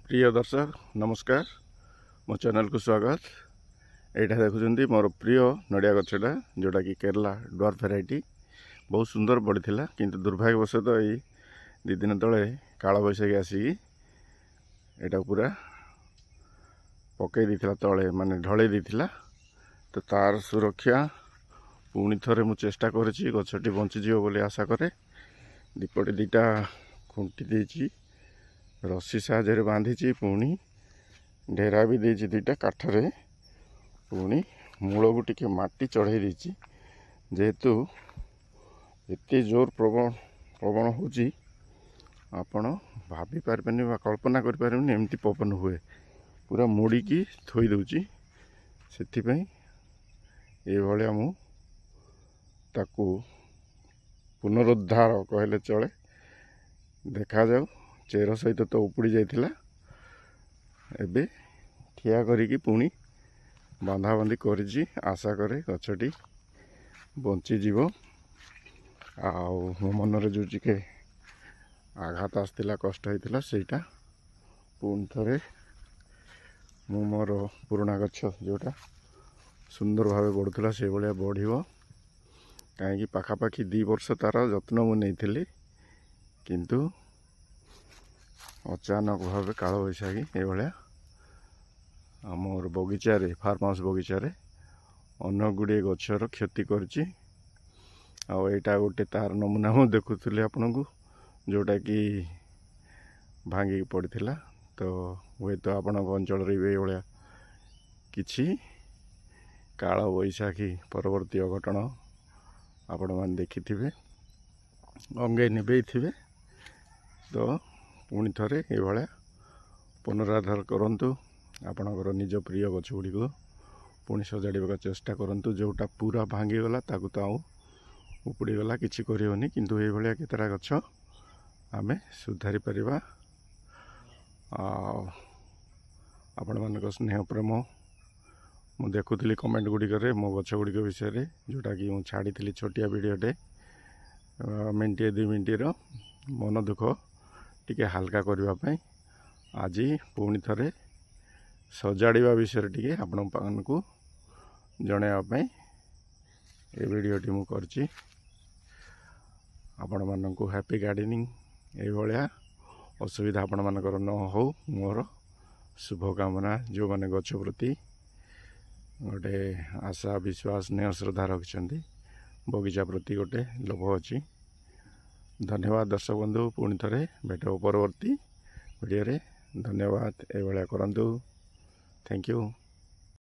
प्रिय दर्शक नमस्कार मो चैनल को स्वागत। यहाँ देखुं मोर प्रिय नड़िया गछटा जोटा कि केरला डॉर भेराइटी बहुत सुंदर बढ़ी किंतु दुर्भाग्यवशत यही दु दिन तले काल बैशाखी आसिकी यहाँ पूरा पकई देता तले माने ढले देता। तो तार सुरक्षा पुणी थे मु चेष्टा करी गछटी बंचीज बोली आशा करे। दीपटी दीटा खुंटी देची रस्सी साहाय्य बांधी पुणी ढेरा भी देची दुईटा काठरे पुणी मूल को टिके माटी चढ़ाई देची जेहेतु एते जोर पवन होची आपण भाभी पारबेनी बा कल्पना करि पारबेनी एमती पवन हुए पूरा मोड़ी की थोई दउची। सेथिपई ए भलिया मु ताकू पुनरुद्धार कहले चले। देखा जाऊ चेर सहित तो उपड़ी जाइथिला एबे ठिया करिकी पुणी बांधा बांधी करिछि। आशा करे गछटी बंची जीवो। आउ मो मनरे जो के आघात आसला कष्ट होता सेटा पुणी थे मु मोर पुराणा गछ जोटा सुंदर भाव बढ़ुला से भाया बढ़ियो। कहीं पाखापाखि 2 वर्ष तार जत्न मु नहीं किंतु अचानक भाव काल बैशाखी ये आमर बगीचारे फार्म हाउस बगीचारे अनेक गुड़े गचर क्षति करछि। आईटा गोटे तार नमूना मु देखुली आपन को जोटा कि भांगी पड़ता। तो हुए तो आपण अंचल भाया किछि काल बैशाखी परवर्ती अघटन आपण मैंने देखि अंगे निबे थे। तो पुणी थे ये पुनरुद्धार करंतु आपणकर निज प्रिय गछ गुड़ी को पुणी सजाड़ा चेष्टा करंतु। जोटा पूरा भांगी गला ताकू तो आउ उपड़ी गला किछि करियोनी किंतु ये भलिया केतरा गछ आमे सुधारी परिबा। आपण मानक स्नेह प्रेम मु देखुली कमेंट गुड़िक मो गछ गुड़िक विषय जोटा कि मुझे छाड़ी छोटिया वीडियोटे मिनटे 2 मिनटर मन दुख टिके हल्का करने आज पुणी थे सजाड़ा विषय टी आपण को जनवाई ये वीडियोटी मु करछि। आपण मानक हैप्पी गार्डनिंग ये असुविधा आपण मानकर न हो मोर शुभकामना। जो माने गछ प्रति गोटे आशा विश्वास स्नेह श्रद्धा रखिंट बगीचा प्रति गोटे लोभ अच्छी। धन्यवाद दर्शक बंधु पुणी थे भेट परवर्ती वीडियो रे। धन्यवाद ये करंतु। Thank you.